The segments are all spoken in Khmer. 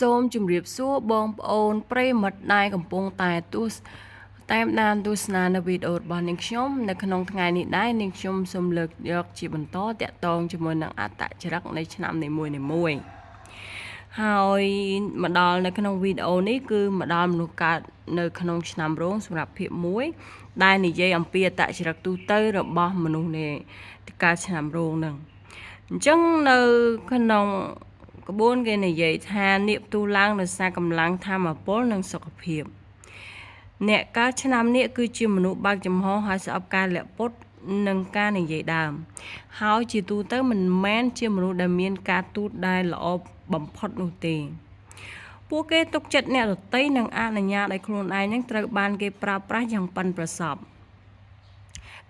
សូមជម្រាបសួរបងប្អូនប្រិយមិត្តដែលកំពុងតែតាមដានទស្សនានៅវីដេអូរបស់នាងខ្ញុំនៅក្នុងថ្ងៃនេះដែរនាងខ្ញុំសូមលើកយកជាបន្តតាក់ទងជាមួយនឹងអត្តចរិតនៃឆ្នាំនីមួយៗហើយមកដល់នៅក្នុងវីដេអូនេះគឺមកដល់មនុស្សកើតនៅក្នុងឆ្នាំរោងសម្រាប់ភាគ1ដែលនិយាយអំពីអត្តចរិតទូទៅរបស់មនុស្សនៃកើតឆ្នាំរោងនឹងអញ្ចឹងនៅក្នុងក្បួនគេនិយាយថានាគផ្ទុះឡើងដោយសារកម្លាំងធម៌ពលនិងសុខភាពអ្នកកើតឆ្នាំនាគគឺជាមនុស្សបើកចំហហើយស្អប់ការលាក់ពុតនិងការនិយាយដើមហើយជាទូទៅមិនមែនជាមនុស្សដែលមានការទូតដែលល្អបំផុតនោះទេពួកគេទុកចិត្តអ្នកដទៃនិងអនុញ្ញាតឲ្យខ្លួនឯងនឹងត្រូវបានគេប្រើប្រាស់យ៉ាងប៉ិនប្រសប់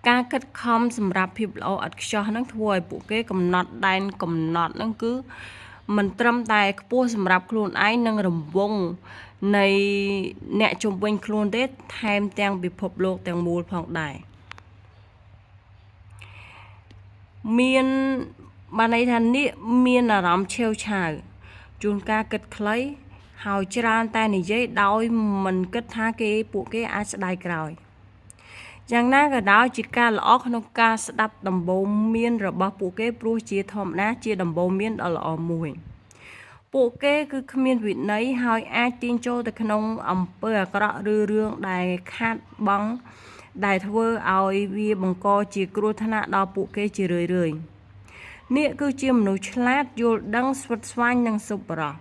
ការខិតខំសម្រាប់ភាពល្អឥតខ្ចោះនឹងធ្វើឲ្យពួកគេកំណត់ដែនកំណត់នឹងគឺមិនត្រឹមតែខ្ពស់សម្រាប់ខ្លួនឯងនិងរង្វង់នៃអ្នកជុំវិញខ្លួនទេថែមទាំងពិភពលោកទាំងមូលផងដែរមានបានន័យថានេះមានអារម្មណ៍ឆេវឆាវជួនកាលគិតខ្លីហើយច្រើនតែនិយាយដោយមិនគិតថាពួកគេអាចស្ដាយក្រោយយ៉ាងណាក៏ដោយជាការល្អក្នុងការស្ដាប់ដំបូន្មានរបស់ពួកគេព្រោះជាធម្មតាជាដំបូន្មានដ៏ល្អមួយពួកគេគឺគ្មានវិន័យហើយអាចទាញចូលទៅក្នុងអំពើអាក្រក់ឬរឿងដែលខាតបង់ដែលធ្វើឲ្យវាបង្កជាគ្រោះថ្នាក់ដល់ពួកគេជារឿយៗនាគគឺជាមនុស្សឆ្លាតយល់ដឹងស្វិតស្វាញនិងសុបរោះ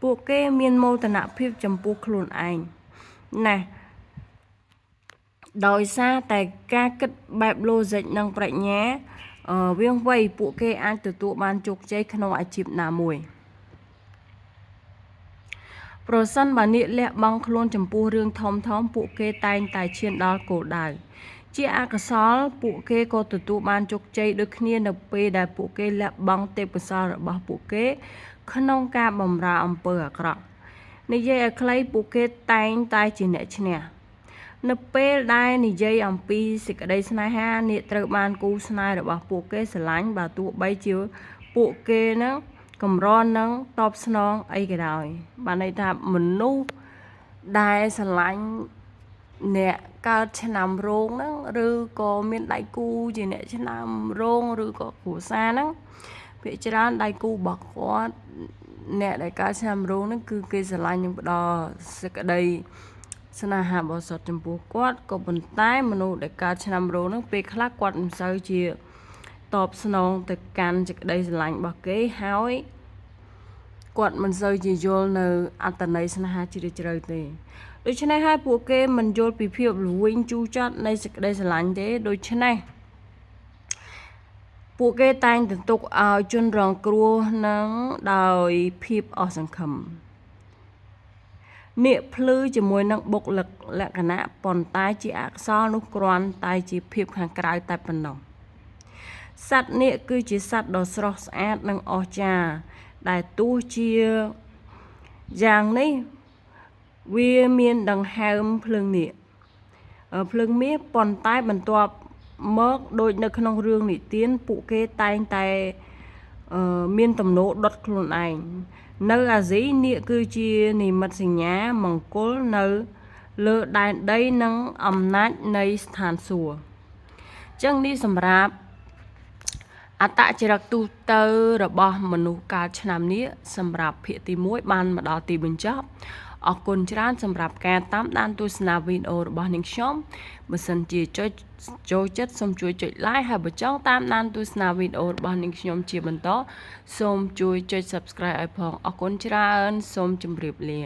ពួកគេមានមោទនភាពចំពោះខ្លួនឯងណាស់ដោយសារតែការគិតបែប logic និងប្រាជ្ញាវាងវៃពួកគេអាចទទួលបានជោគជ័យក្នុងអាជីពណាមួយប្រសិនបើនាគលះបង់ខ្លួនចំពោះរឿងធំពួកគេតែងតែឈានដល់គោលដៅជាអកុសលពួកគេក៏ទទួលបានជោគជ័យដូចគ្នានៅពេលដែលពួកគេលះបង់ទេពកោសល្យរបស់ពួកគេក្នុងការបម្រើអំពើអាក្រក់និយាយឲ្យខ្លីពួកគេតែងតែជាអ្នកឈ្នះនៅពេលដែលនិយាយអំពីសេចក្តីស្នេហានាគត្រូវបានគូស្នេហ៍របស់ពួកគេស្រឡាញ់បើទោះបីជាពួកគេនឹងកម្រនឹងតបស្នងអីក៏ដោយបានន័យថាមនុស្សដែលស្រឡាញ់អ្នកកើតឆ្នាំរោងហ្នឹងឬក៏មានដៃគូជាអ្នកឆ្នាំរោងឬក៏គ្រួសារហ្នឹងភាគច្រើនដៃគូរបស់គាត់អ្នកដែលកើតឆ្នាំរោងហ្នឹងគឺគេស្រឡាញ់នឹងផ្ដល់សេចក្តីស្នេហាបរិសុទ្ធចំពោះគាត់ក៏ប៉ុន្តែមនុស្សដែលកើតឆ្នាំរោងហ្នឹងពេលខ្លះគាត់មិនសូវជាតបស្នងទៅកាន់សេចក្តីស្រឡាញ់របស់គេហើយគាត់មិនសូវជាយល់នៅអត្តន័យស្នេហាជ្រាលជ្រៅទេដូច្នេះហើយពួកគេមិនយល់ពីភាពល្វីងជូរចត់នៃសេចក្តីស្រឡាញ់ទេដូច្នេះពួកគេតែងតែទុកឲ្យជនរងគ្រោះនឹងដោយភាពអស់សង្ឃឹមនាគភ្លឺជាមួយនឹងបុគ្គលិកលក្ខណៈប៉ុន្តែជាអក្សរនោះគ្រាន់តែជាភាពខាងក្រៅតែប៉ុណ្ណោះសត្វនាគគឺជាសត្វដ៏ស្រស់ស្អាតនិងអស្ចារ្យដែលទោះជាយ៉ាងនេះវាមានដង្ហើមភ្លើងមាសប៉ុន្តែបន្ទាប់មកដូចនៅក្នុងរឿងនិទានពួកគេតែងតែមានទំនោរដុតខ្លួនឯងនៅអាស៊ីនាគគឺជានិមិត្តសញ្ញាមង្គលនៅលើដែនដីនិងអំណាចនៃស្ថានសួគ៌អញ្ចឹងនេះសម្រាប់អត្តចរិតទូទៅរបស់មនុស្សកើតឆ្នាំនេះសម្រាប់ភាគទី1បានមកដល់ទីបញ្ចប់អរគុណច្រើនសម្រាប់ការតាមដានទស្សនាវីដេអូរបស់នាងខ្ញុំបើសិនជាចូលចិត្តសូមជួយចុច like ហើយបើចង់តាមដានទស្សនាវីដេអូរបស់នាងខ្ញុំជាបន្តសូមជួយចុច subscribe ឲ្យផងអរគុណច្រើនសូមជម្រាបលា